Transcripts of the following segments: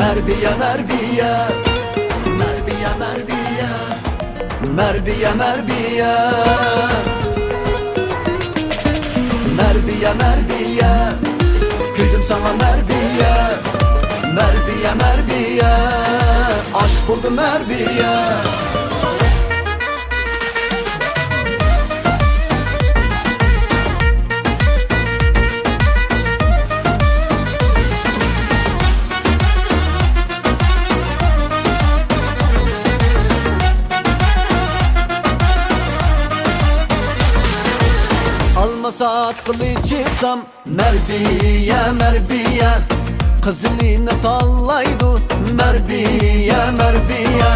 Merbiye merbiye, merbiye merbiye, merbiye merbiye, merbiye merbiye, küydüm sana merbiye, merbiye merbiye, aşk buldum merbiye. Almasa kılıçsam merbiye merbiye, kızılını tallaydı merbiye merbiye.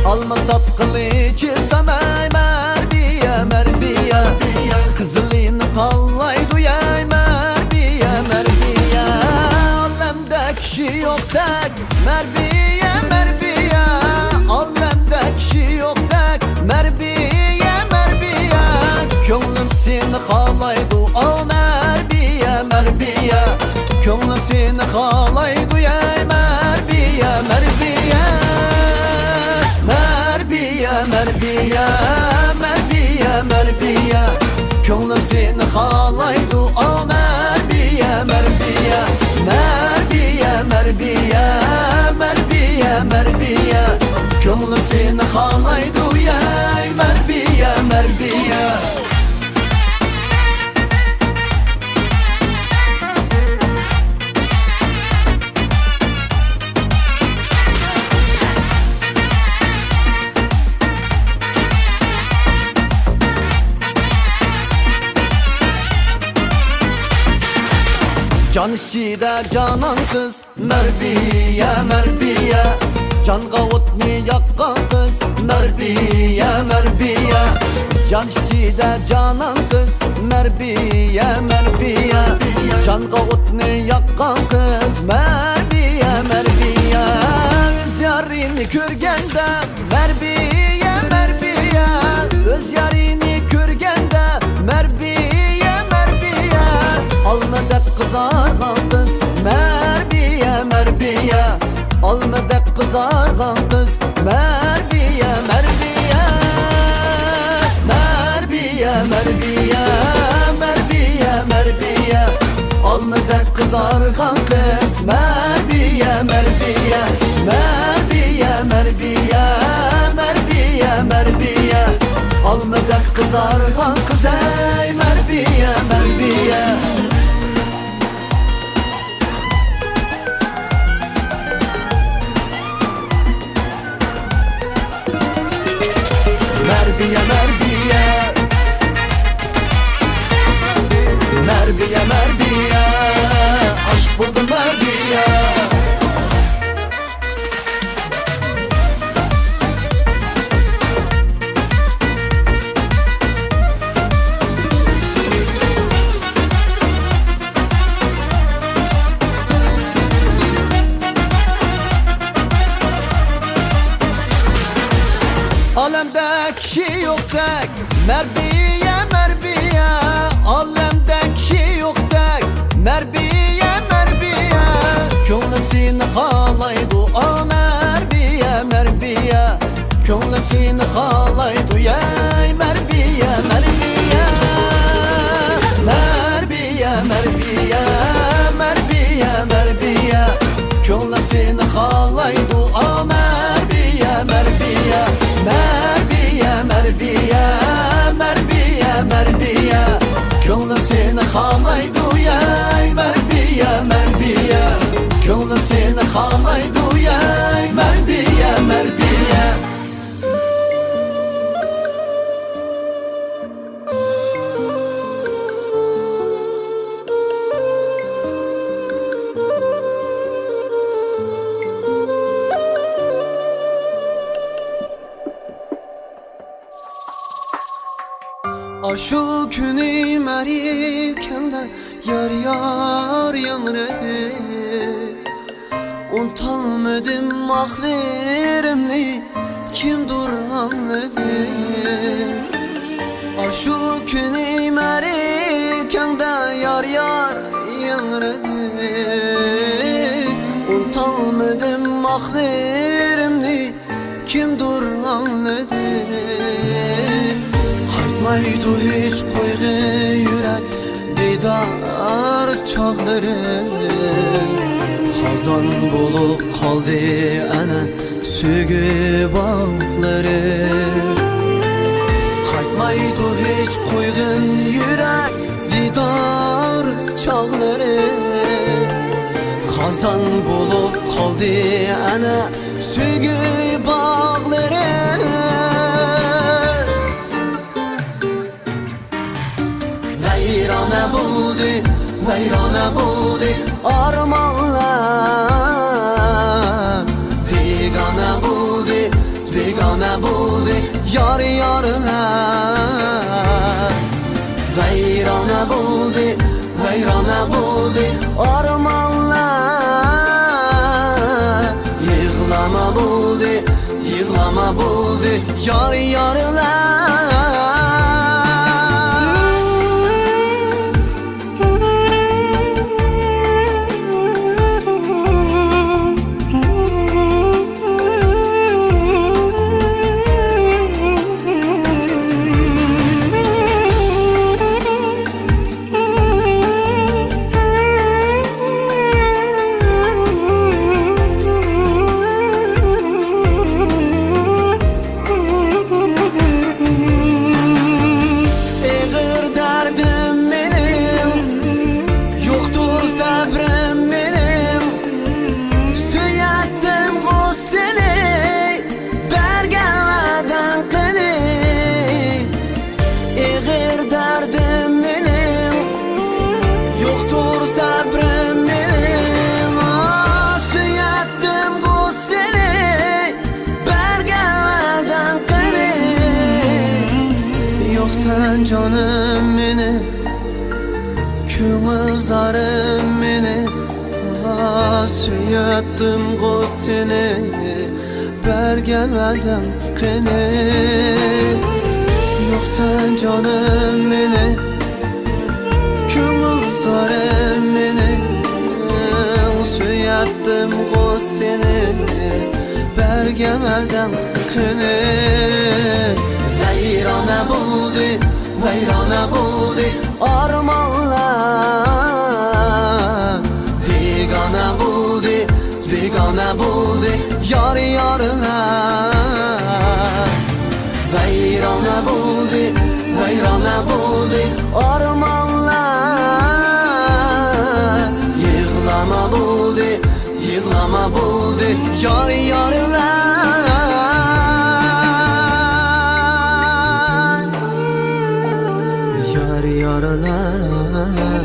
Almasa kılıçsam ay merbiye merbiye, kızılını tallaydı ya merbiye merbiye. Alemde kişi yok tek merbiye merbiye, alemde kişi yok tek merbiye merbiye. Könlüm seni halaydı o merbiye merbiye, könlüm seni halaydı ya merbiye merbiye, merbiye merbiye, merbiye merbiye, könlüm seni halaydı o merbiye merbiye, merbiye merbiye, merbiye merbiye, könlüm seni halaydı ya merbiye merbiye. Can işçide canan kız merbiye merbiye, can kavut mi yakkan kız merbiye merbiye. Can işçide canan kız merbiye merbiye, can kavut mi yakkan kız merbiye merbiye. Öz yarini körgende merbiye merbiye, öz yarini körgende merbiye merbiye. Almadet kızargan kız merbiye merbiye, almadet kızargan kız merbiye merbiye, merbiye merbiye, merbiye merbiye, almadet kızargan kız merbiye merbiye, merbiye merbiye, merbiye merbiye, almadet kızargan kız ey merbiye merbiye. Merbiye merbiye, merbiye merbiye, aşk buldum merbiye. Alemde kişi yok tek merbiye merbiye, alemde kişi yok tek merbiye merbiye. Könlüm seni halaydı o merbiye merbiye, könlüm seni halaydı ya merbiye merbiye, merbiye merbiye, merbiye merbiye, könlüm seni halaydı o merbiye merbiye, merbiye merbiye, merbiye merbiye, könlüm seni halaydı ya merbiye merbiye, könlüm seni halaydı ya merbiye merbiye. Aşık günüm erikende yar yar yanredi, unutalmadım ahlerimni kim duranledi. Aşık günüm erikende yar yar yanredi, unutalmadım ahlirimni kimdir anladı. Qaytmaydı hiç koyğun yürek didar çağları. Xazan bulup kaldı ana sügü bağları. Qaytmaydı hiç koyğun yürek didar çağları. Xazan bulup kaldı ana sügü bağları. Veyrana buldu, veyrana buldu armanlar. Begana buldu, begana buldu yar yarlar. Veyrana buldu, veyrana buldu armanlar. Yığlama buldu, yığlama buldu yar yarlar. Sen canım beni, köngül zarım beni. Süyattım o seni, bergemelden kını. Yok sen canım beni, köngül zarım beni. Süyattım o seni, bergemelden kını. Veyrana buldu, veyrana buldu armanlar. Begana buldu, begana buldu yar yarlar. Veyrana buldu, veyrana buldu armanlar. Yığlama buldu, yığlama buldu yar yarlar. Yaralar,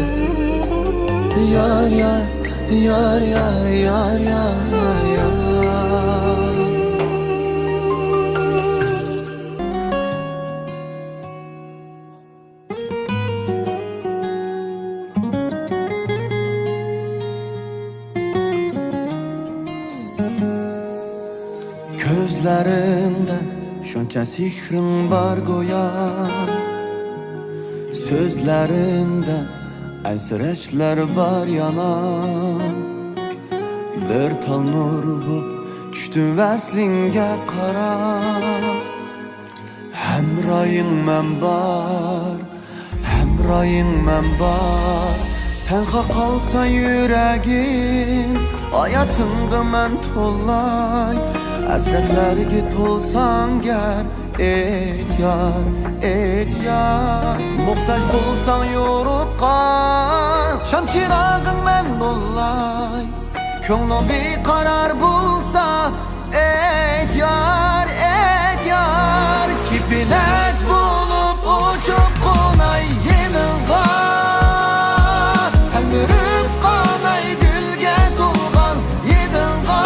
yar yar, yar yar, yar yar, yar. Gözlerimde şunca sihrin var goya. Sözlerinde esreçler var yana. Bir tal nur bulup düştüm veslinge kara. Hemrayın men bar, hemrayın men bar. Tenha kalsa yüreğin, hayatımda men tollay. Esretlerge tolsan ger, et yar, et yar. Muhtaç bulsan yoruqqa, şam çırağın men ollay. Könglim bir karar bulsa, et yar, et yar. Kipinek bulup uçup konay yeninga. Tengürüp kanay gülge tulgan yeninga.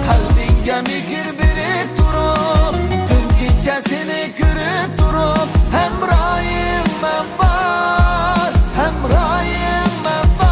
Kalbinge mikir birip durup, tüm gecesini kürüp durup. Hemrayım ben var, hemrayım ben var.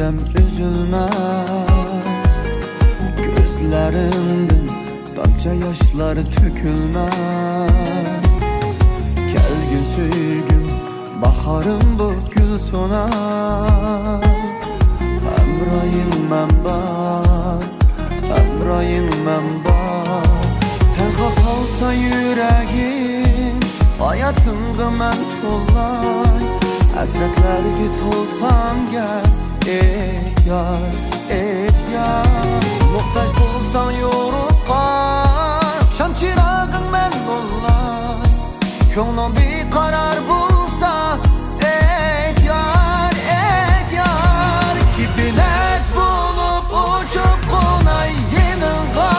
bilirəm üzülməz. Gözlərimdən damca yaşlar tökülməz. Gəlgin söygüm, baxarım bu gül sonar. Həmrayım mən var, həmrayım mən var. Tənha qalsa yürəgim, hayatımda mən tollay. Həsrətlər git olsam gəl, et yar, et yar. Muhtaç bulsan yoruqan, şam çırağın mən olay. Könlüm bir karar bulsa, et yar, et yar. Ki bilet bulup uçup konay yanınğa.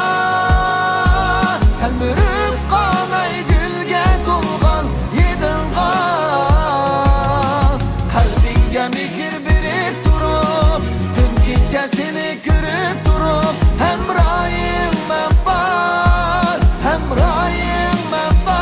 Telmürüp kanay gülge tolgan yedinğa. Kalbinge mikir birip durup, tüm gecesini görüp durup. Hemrayım ben var, hemrayım ben var.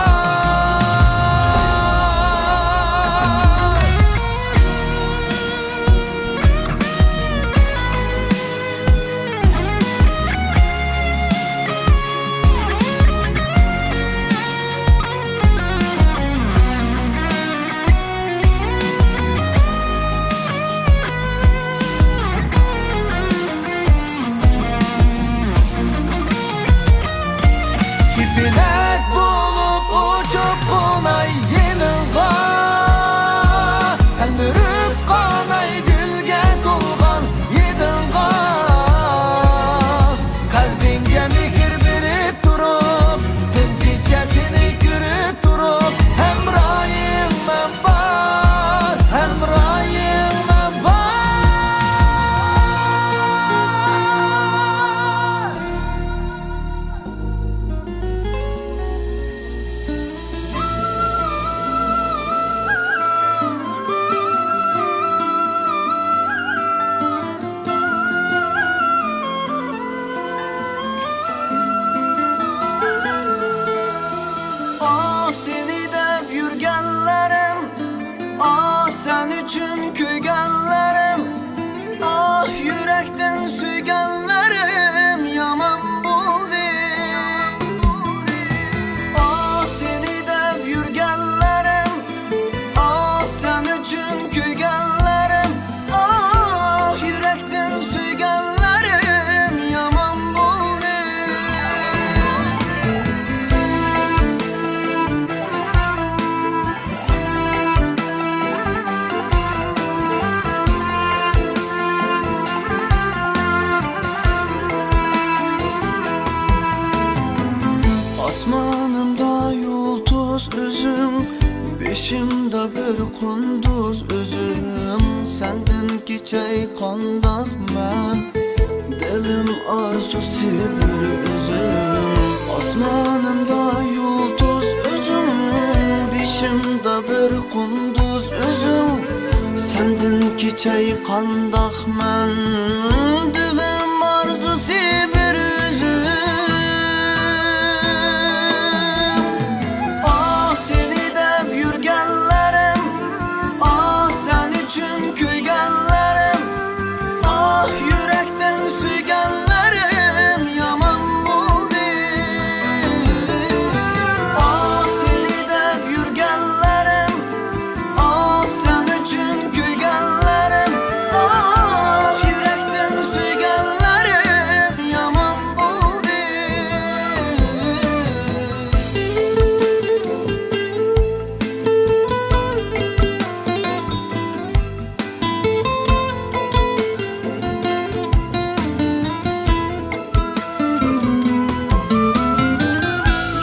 Bilet bulup uçup konay yanınğa. Telmürüp kanay gülge tolgan yedinğa. Kalbinge mikir birip durup, tüm gecesini görüp durup. Hemrayım ben var, hemrayım ben var. Ah seni de yürgenlerim, ah sen üçün köygenlerim. Ah yürekten süygenlerim yaman buldu. Ah seni de yürgenlerim, ah sen üçün köygenlerim. Ah yürekten süygenlerim yaman buldu. Asmanımda yıldız üzüm, beşimde bir kunduz üzüm. Senden geçey kandak mən, dilim arzusu bir üzüm. Asmanımda yıldız üzüm, beşimde bir kunduz üzüm. Senden geçey kandak mən, dilim arzusu bir üzüm. Ah seni de yürgenlerim, ah sen üçün köygenlerim. Ah yürekten süygenlerim yaman buldu. Ah seni de yürgenlerim, ah sen üçün köygenlerim. Ah yürekten süygenlerim yaman buldu.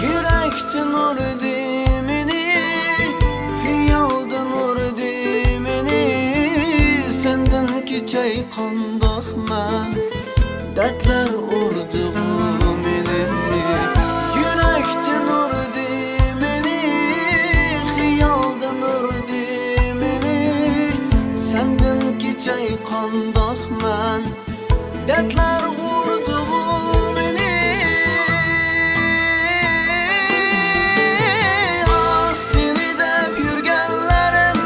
Yürekten nur dimini, hiyaldan nur dimini. Senden geçey kandak mən, dertler urduğum meni. Yürekten nur dimini, hiyaldan nur dimini. Senden geçey kandak mən, dertler urduğum meni. Ah seni de yürgenlerim,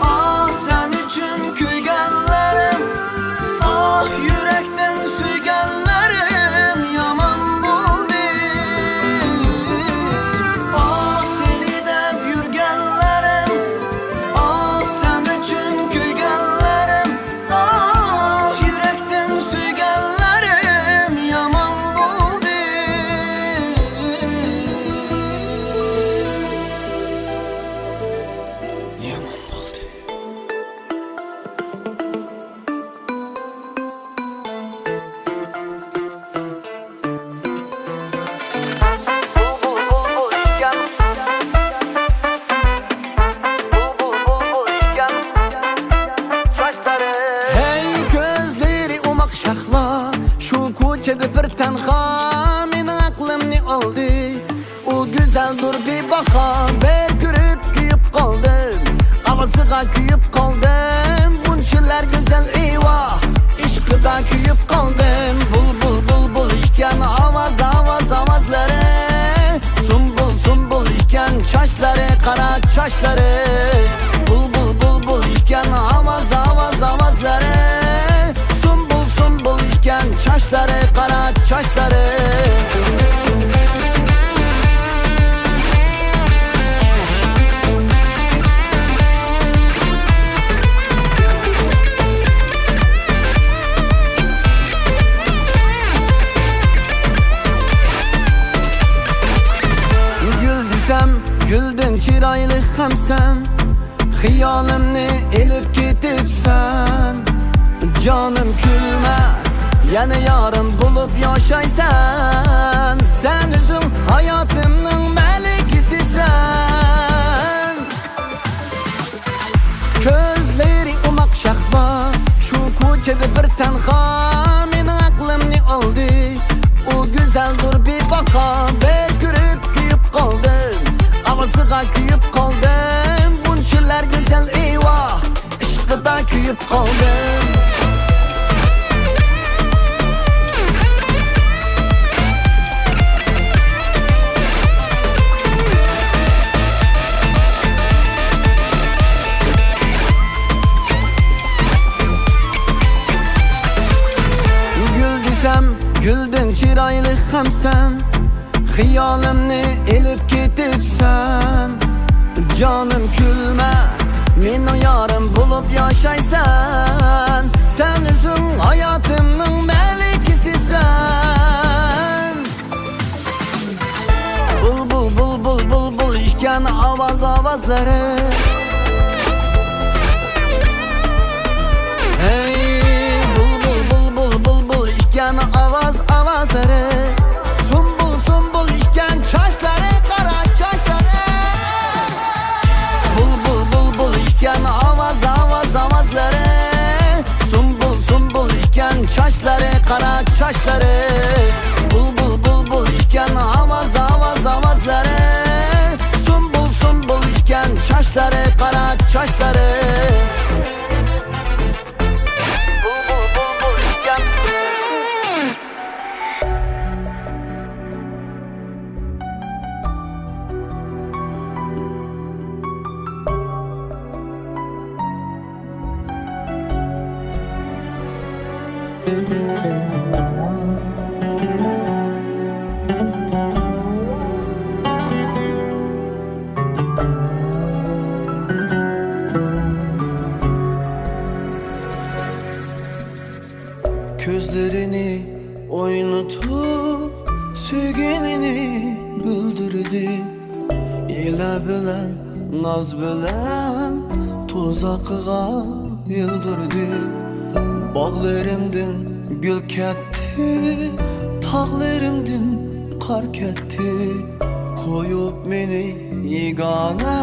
ah sen üçün köygenlerim. oldu. O güzel dur bir baka, bir görüp kuyup kaldım. Havasıga kuyup kaldım. Bunçiler güzel eyvah, İşkıda kuyup kaldım. Bul bul bul bul işken avaz avaz avazları. Sumbul sumbul işken çaşları, kara çaşları. Bul bul bul bul işken avaz avaz avazları. Sumbul sumbul işken çaşları, kara çaşları. Güldün çiraylı hem sen, hiyalimni elip ketipsen. Canım külme, yana yarın bulup yaşaysan. Sen üzüm hayatımның melikisisen. Közleri umak şahba, şu koçede bir tenha. Menin aklımni aldı, o güzel dur bir baka. Bir görüp kuyup kaldım, havasıga kuyup kaldım. Bunçiler güzel eyvah, İşkıda kuyup kaldım. Gül desem güldün çiraylı hem sen, hiyalimni elip ketipsen. Canım külme, meni yarın bulup yaşaysan. Sen üzüm hayatımның melikisisen. Bul bul bul bul bul bul işken avaz avazları. Hey bul bul bul bul bul bul işken avaz avazları. Sumbul sumbul işken çaşları, kara çaşları. Bul bul bul bul işken avaz avaz avazları. Sumbul sumbul işken çaşları, kara çaşları. Bul bul bul bul işken avaz avaz avazları. Sumbul sumbul işken çaşları, kara çaşları. Gözlerini oynatıp sevgimini bildirdi. Ile bilen, naz bilen tuzakıga yıldırdı. Bağlarımdın gül ketdi, tağlarımdın kar ketdi. Koyup meni yegane,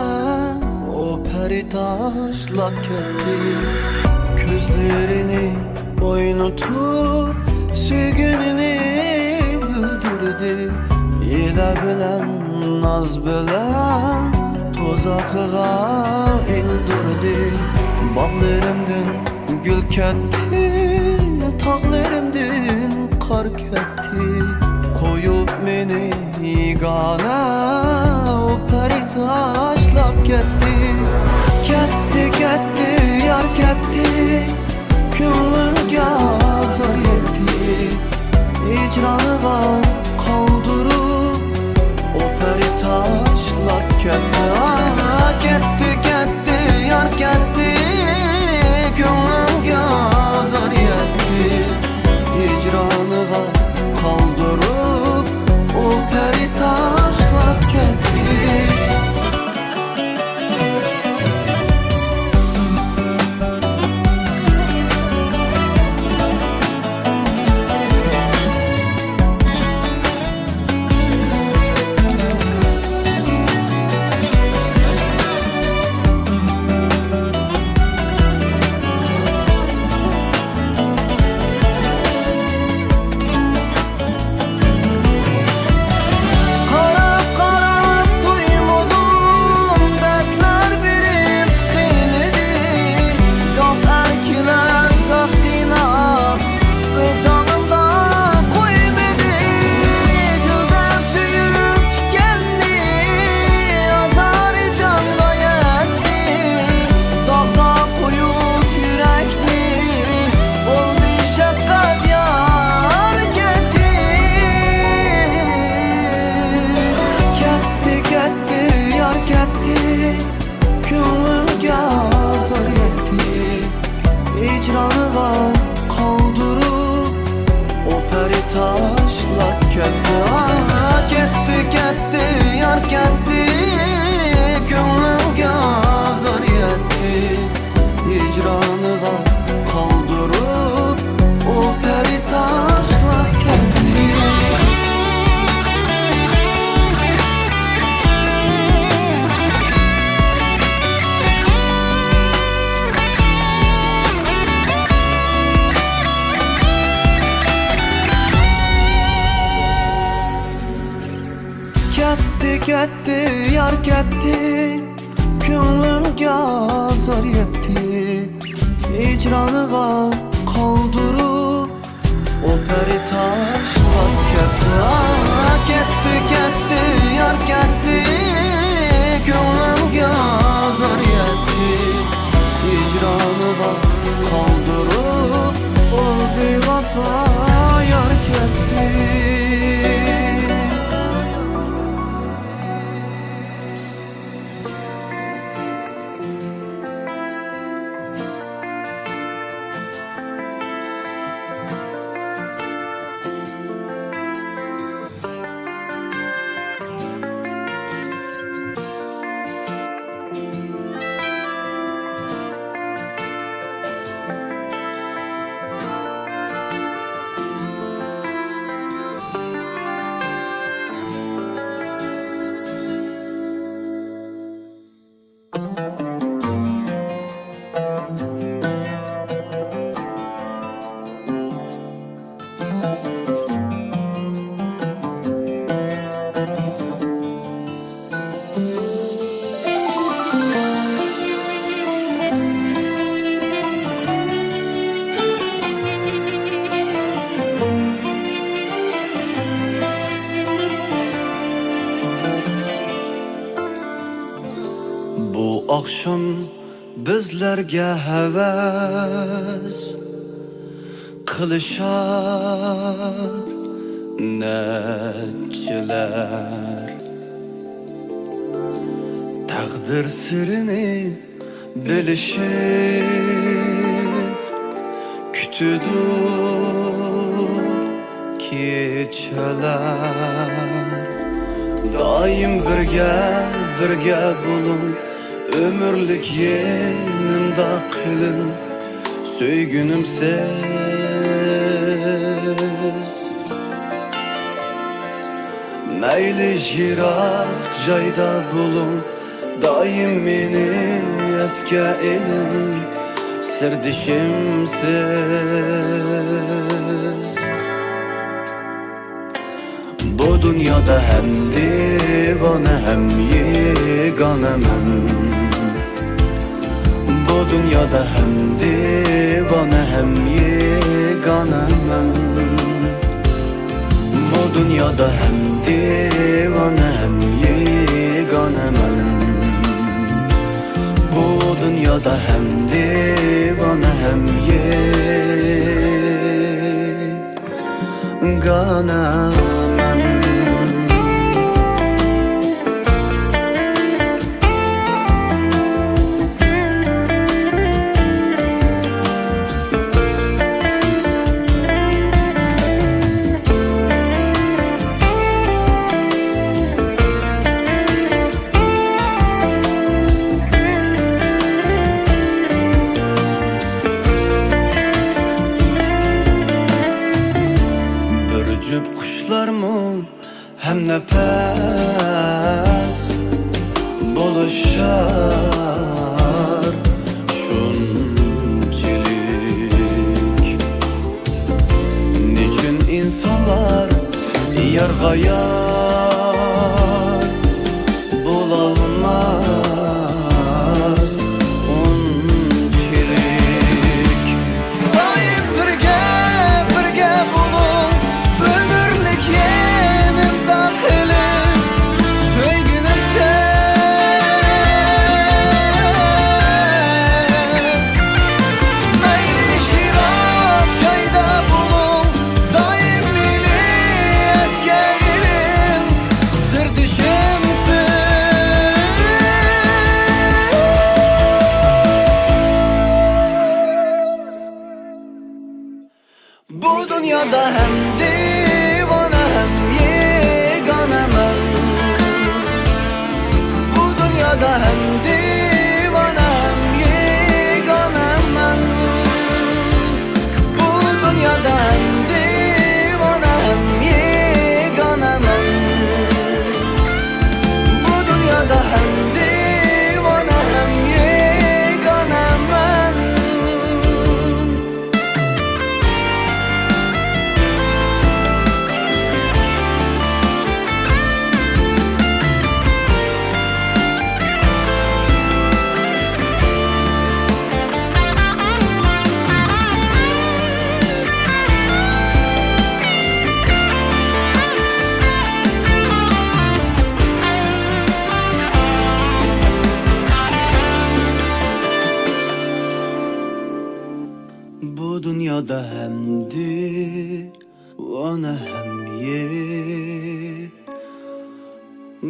o peri taşlap ketdi. Gözlerini oynatıp sevgini bildirdi. Ile bilen, naz bilen tuzakıga yıldırdı. Bağlarımdın gül ketdi, tağlarımdın kar ketdi. Koyup meni yegane, o peri taşlap ketdi. Ketdi ketdi yar ketdi, ko'nglimga zor yetdi. Hicranıga qoldirib, o peri tashlab ketdi. Ketdi ketdi yar ketdi, ko'nglimga zor yetdi. Hicranıga qoldirib, o peri tashlab ketdi. ketdi, yar ketdi, ko'nglimga azor yetdi. Hicraniga qoldirib o peri tashlab ketdi. Ketdi, ketdi, yar ketdi, ko'nglimga azor yetdi. Hicraniga qoldirib ol bevafo yar ketdi. Bu akşam bizlerge heves kılışar netçiler. Takdir sırrını bilişip kütüdü keçeler. Daim birge bulun, ömürlük yenimde kılın, söygünümsiz. Meyli jirak cayda bulun, daim beni eske elin, sirdişimsiz. Bu dünyada hem divane hem yegane men. Bu dünyada hem divane hem yegane men. Bu dünyada hem divane hem yegane men. Bu dünyada hem divane hem yegane men. Cüp kuşlar mı hem nefes buluşar şunçilik. Niçin insanlar yarga yar bulamaz unçilik. Daim birge bulun, ömürlük yenimde kılın, söygünümsiz. Meyli şirap çayda bulun, daim beni eske elin,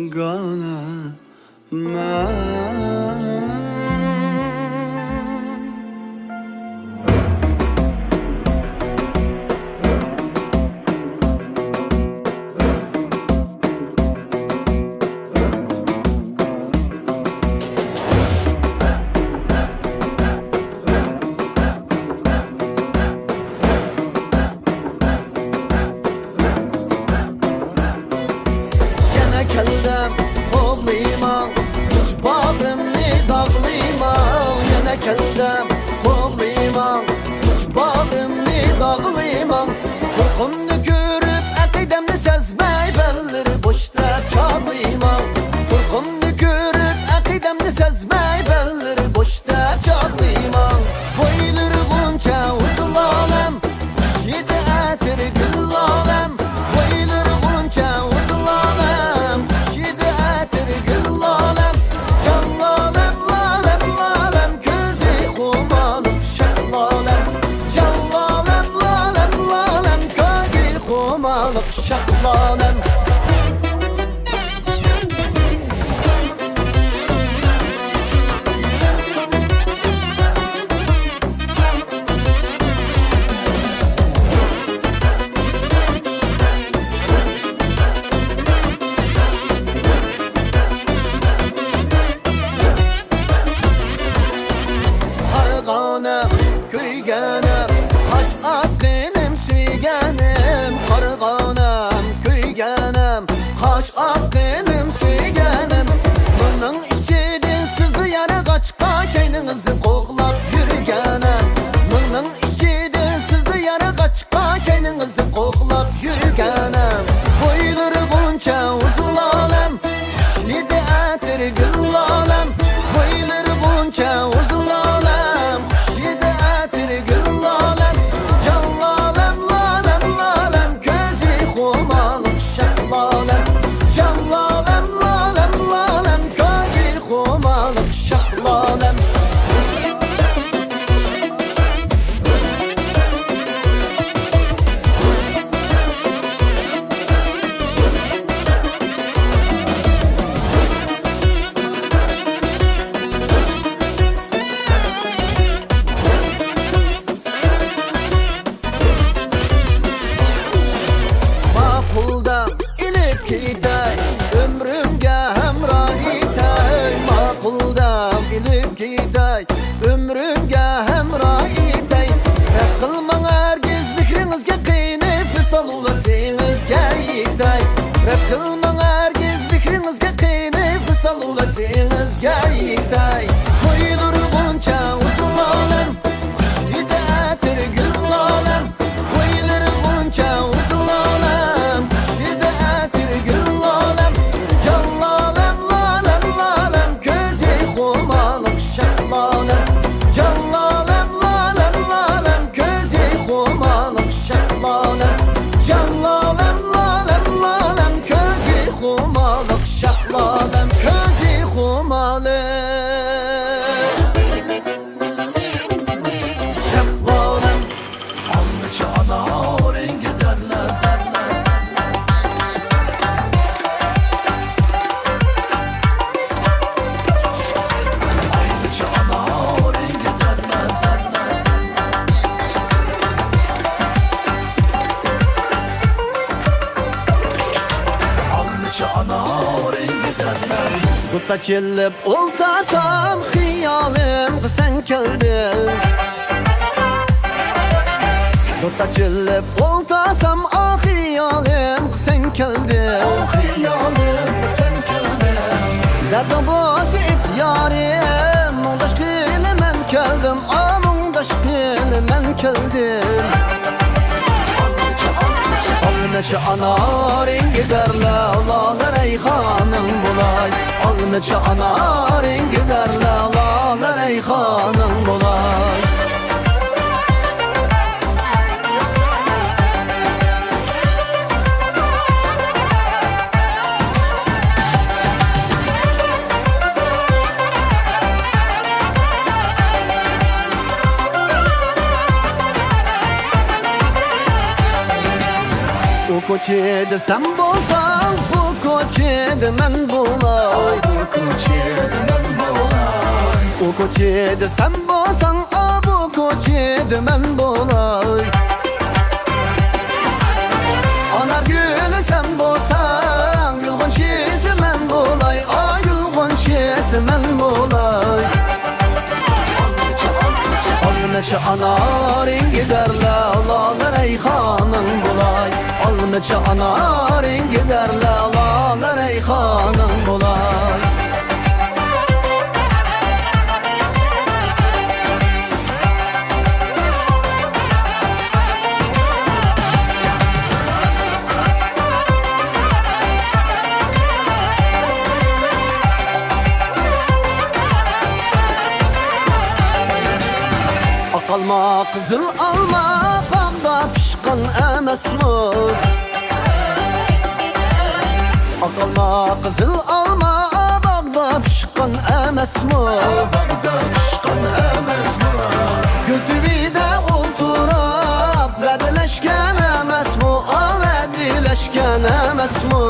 gana men. Keldim qo'llayman kuch bag'rimni dog'layman yana keldim qo'llayman kuch bag'rimni dog'layman qo'rqimni ko'rib aqidamni sezmay ballar bo'shlab chog'layman qo'rqimni ko'rib aqidamni sezmay ballar bo'shlab chog'layman bo'ylari buncha uzun olam xush yedi atir gul olam bo'ylari buncha uzun olam şahlalem Karganem, köygenem, haş akınem, süygenem Karganem, köygenem, haş akınem, süygenem Bunun içinden sızlı yana kaçka kendinizi koklap yürügenem Bunun içinden sızlı yana kaçka kendinizi koklap yürügenem Boyları bunca uzun alem, yedi etir gül alem Boyları bunca uzun alem, yedi etir gül alem Callalem, lalem, lalem, közü xumalık şahlalem Callalem, lalem, lalem, közü xumalık şahlalem Maqulda ilip gitay ömrümge hemrah itay Maqulda ilip gitay ömrümge hemrah itay Rep kılman hergiz fikrinizge qiynip salu ve senizge itay Rep kılman hergiz fikrinizge qiynip salu ve senizge itay Boydur bunca uzun alem Xush yedi etir gül alem Boyları bunca uzun alem Yedi etir gül alem Callalem, lalem, lalem Közü xumalık şahlalem Callalem, lalem, lalem Közü xumalık şahlalem Callalem, lalem, lalem Közü xumalık şahlalem Közü xumalık şahlalem Alnı çana rengi derler Kutta çillip oltasam hiyalim sen keldin Kutta çillip oltasam ah hiyalim sen keldin Ah hiyalim sen keldin Derdim basit yarim Mundaş gile men keldim Ah mundaş gile men keldim Alnıca ana rengi derle Lala reyhanın bulay Alnıca ana rengi derle Lala reyhanın bulay Bu koçede sen bolsan Bu koçede men bulay, bu koçiydi men bulay. o koçiydi sen bolsan, bu koçiydi men bulay. Anar gülü sen bolsan, gülgün şişi men bulay, gülgün şişi men bulay. Alneçe anarin giderle, alalar reyhanın bulay. Alneçe anarin giderle, alalar reyhanın bulay. Alma kızıl alma, bağda pişkan emesmi. Akalma kızıl alma, bağda pişkan emesmi. Bağda pişkan emesmi. Götübide oturab, vedileşken emesmi. Vedileşken emesmi.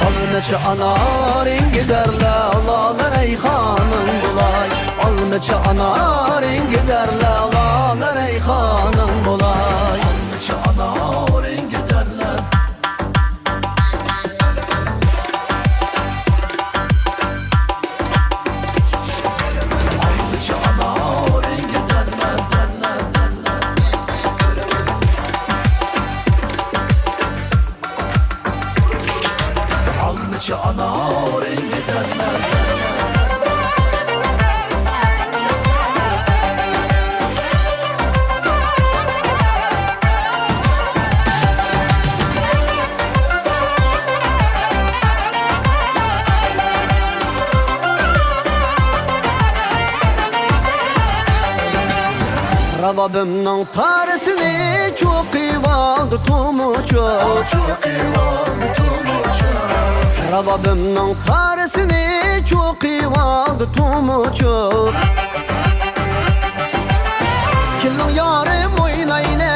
Alneçe anarin giderle, alalar reyhanın bulay. Alneçe anarin giderle, alalar reyhanın bulay. Alneçe anarin giderle. Alneçe anarin giderle, alneçe anarin giderle. Rababımның taresini çok iyi aldı tumuçu. Çok iyi oldu tumuçu. Rababımның taresini çok iyi aldı tumuçu. Killin yarim oynayla,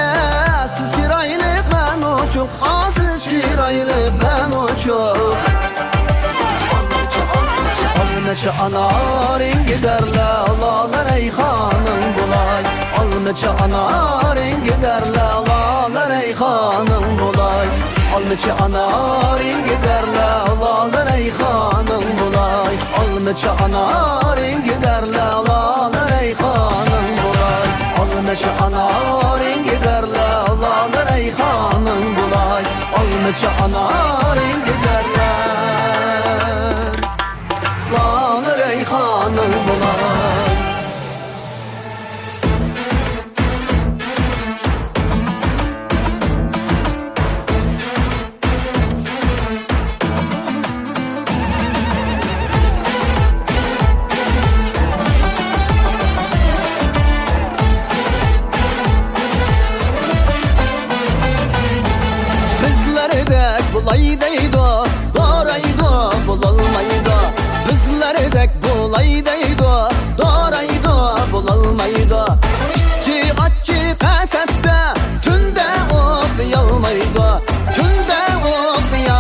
siz şiraylı ben uçuk. Siz şiraylı ben uçuk. Alneçe anarin giderle, alalar reyhanın bulay. Alneçe anarin giderle, alalar reyhanın bulay. Alneçe anarin giderle, alalar reyhanın bulay. Alneçe anarin giderle, alalar reyhanın bulay. Alneçe anarin giderle, alalar reyhanın bulay. Alneçe anarin giderle, alalar reyhanın bulay. Bizlerdek bulaydaydı, doğraydı, bulalmaydı. Bizlerdek bulaydaydı, doğraydı, bulalmaydı. İşçi aççı kasette, tünde okuyalmaydı. Tünde okuyalmaydı.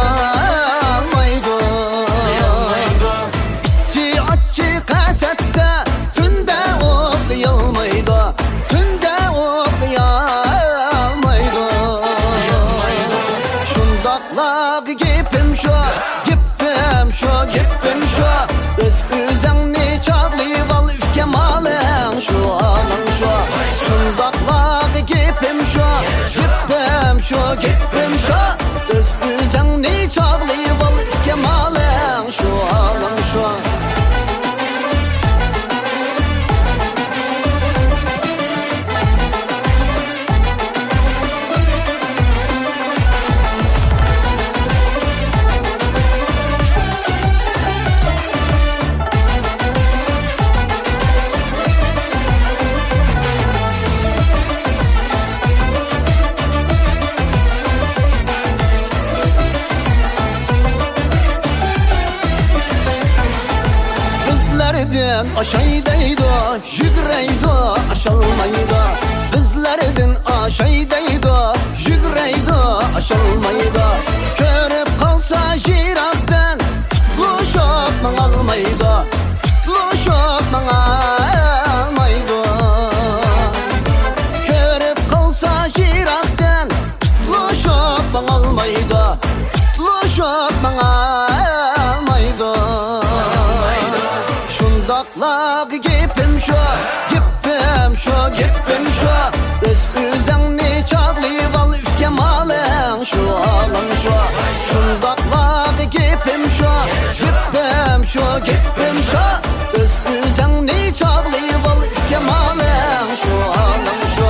İşçi aççı kasette, tünde okuyalmaydı. Tünde okuyalmaydı. Şundakla gipim şu, gipim şu, gipim şu. Öz üzengni çağlayıp al üfke malın şu, alın şu. Şundakla gipim şu, gipim şu, gipim şu. Öz üzengni çağlayıp al üfke malın şu, alın şu. Bizlerden aşaydaydı, jügreydi, aşalmaydı. Bizlerden aşaydaydı, jügreydi, aşalmaydı. Körüp almaydı, tutuluşup bana almaydı. Şundakla gepim şu, gepim şu, gepim şu. Öz üzengni çağlayıp al üfkem alın şu, alın şu. Şundakla gepim şu, gepim şu, gepim şu. Öz üzengni çağlayıp al üfkem alın şu, alın şu.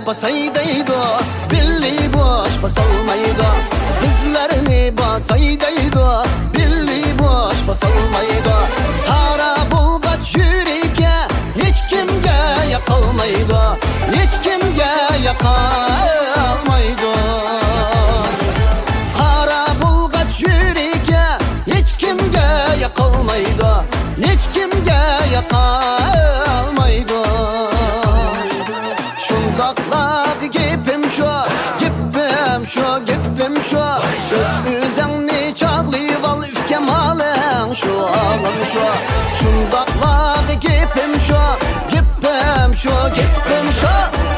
Basaydaydı, billi boş basalmaydı. Bizlerini basaydaydı, billi boş basalmaydı. Tara bulgaç yüreke hiç kimge yakılmaydı, hiç kimge yakalmaydı. Tara bulgaç yüreke hiç kimge yakılmaydı, hiç kimge yakalmaydı. Şundakla gepim şu, gepim şu, gepim şu. Söz üzengni çağlayıp al üfkem alın şu, alın şu. Şundakla gepim şu, gepim şu, gepim şu.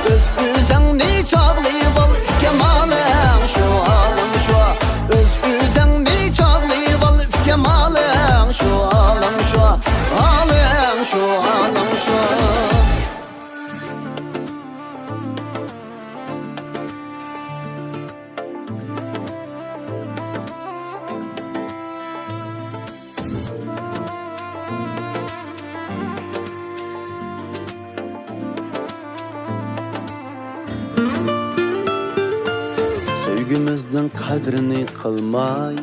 Söz üzengni çağlayıp al üfkem alın şu, alın şu. Öz üzengni çağlayıp al üfkem alın şu, alın şu. Alın şu, alın şu. Sevgimizдің qadrini qilmay,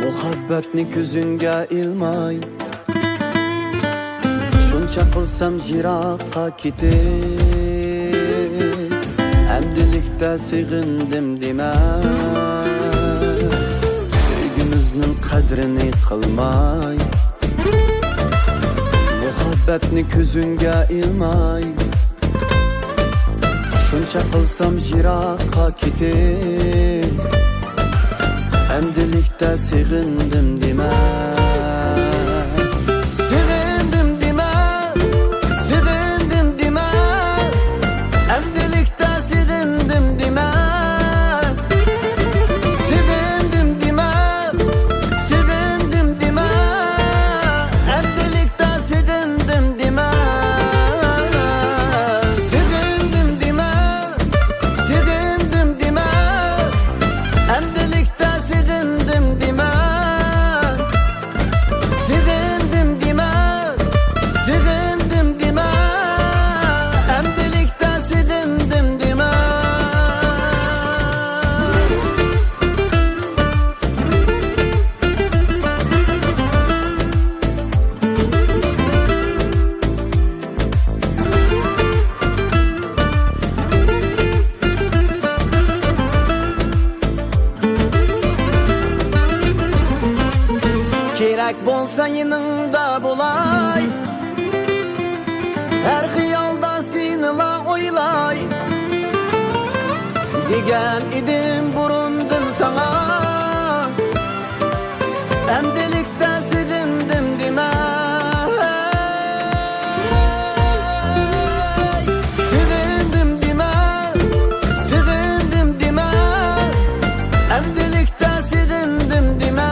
muhabbatni ko'zingga ilmay. Shuncha qilsam jiroqqa ketib, amdilikda sig'indim dema. Sevgimizning qadrini qilmay, muhabbatni ko'zingga ilmay. Shuncha qilsam jiroqqa ketib, amdilikda sig'indim dema. Sevindim dema, sevindim dema. Amdilikda sevindim dema. Sevindim dema, sevindim dema. Amdilikda sevindim dema. Amdilikda sevindim dema. Sevindim dema, sevindim dema. Amdilikda sevindim dema. Kerak bo'lsa yaningda bo'lay, her xiyolda senila o'ylay. Degan edim burundan sana, amdilikda sevindim dema. Sevindim dema, sevindim dema. Amdilikda sevindim dema.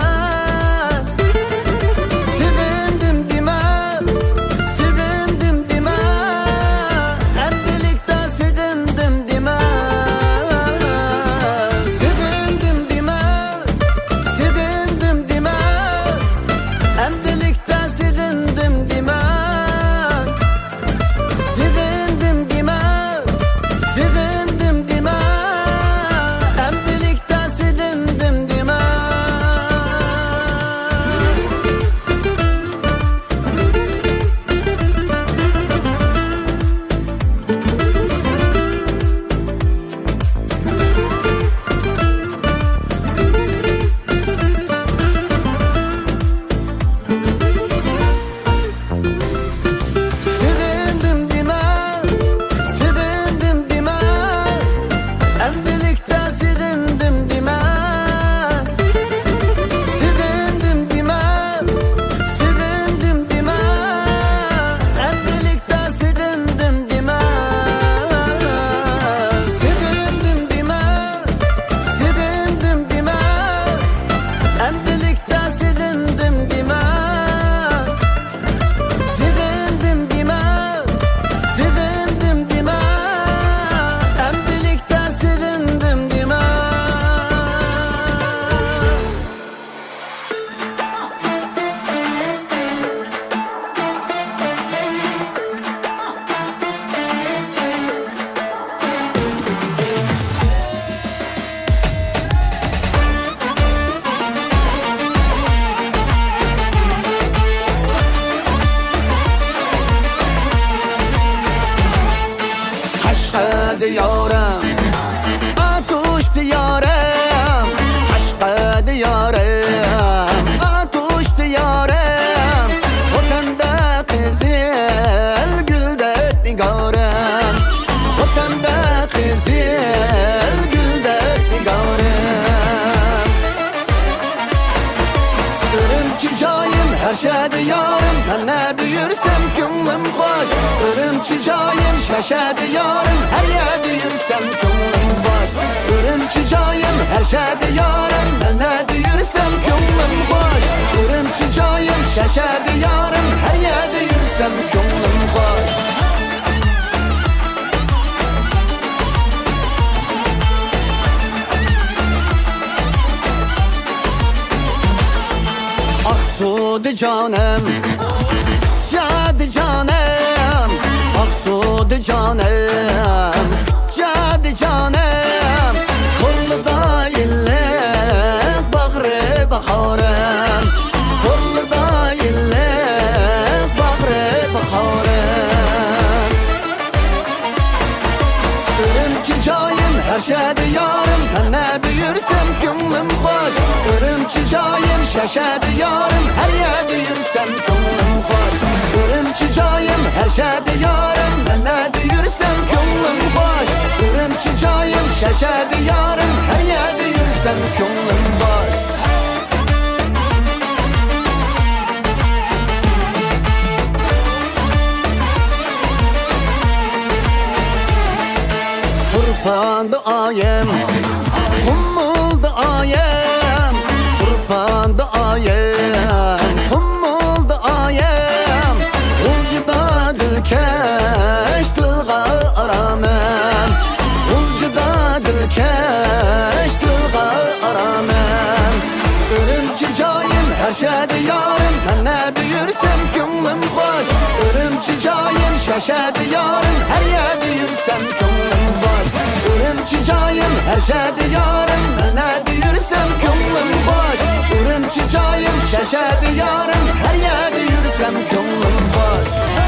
diyarım Atuş diyarım Aşkı diyarım Atuş diyarım Otanda kızıl gülde digarım Otanda kızıl gülde digarım Ürümçi cayım her şey diyarım Ben ne duyursam könlüm hoş Ürümçi cayım şaşa diyarım Her yer duyursam könlüm hoş Ürümçi cayım her şey diyarım Ben ne duyursam könlüm hoş Ürümçi cayım şaşa diyarım Her yer duyursam könlüm hoş Aksudu canım Cadı canım Aksudu canım Cadı canım Kurluda illik Bağrı baharım Kurluda illik Bağrı baharım Ürümçi cayım her şey diyarım Ben ne duyursam könlüm hoş Ürümçi cayım şaşa diyarım Her yer duyursam könlüm hoş Ürümçi cayım her şey diyarım Ben ne duyursam könlüm hoş Ürümçi cayım şaşa diyarım Her yer duyursam könlüm hoş Kurbandı ayem Kummuldu ayem Kurbandı ayem Kummuldu ayem Ulcuda dilkeş Dılga aramem Ulcuda dilkeş Dılga aramem Ürümçi cayım her şey diyarım Ben ne duyursam könlüm hoş Ürümçi cayım şaşa diyarım Her yer duyursam könlüm var Ürümçi cayım her şey diyarım Ben ne duyursam könlüm hoş Ürümçi cayım şaşa diyarım Her yer duyursam könlüm hoş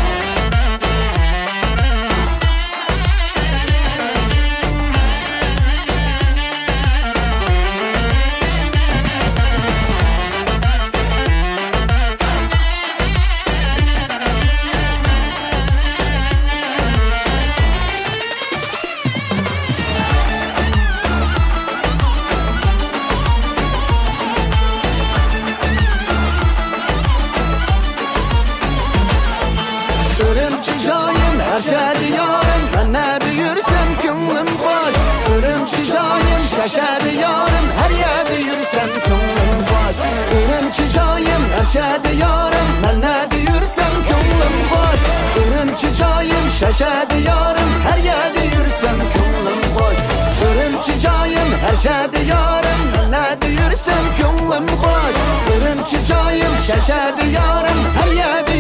Ürümçi cayım her şey diyarım Ben ne duyursam könlüm hoş Ürümçi cayım şaşa diyarım Her yer duyursam könlüm hoş Ürümçi cayım her şey diyarım Ben ne duyursam könlüm hoş Ürümçi cayım şaşa diyarım Her yer duyursam könlüm hoş Ürümçi cayım her şey diyarım Ben ne duyursam könlüm hoş Ürümçi cayım şaşa diyarım Her yer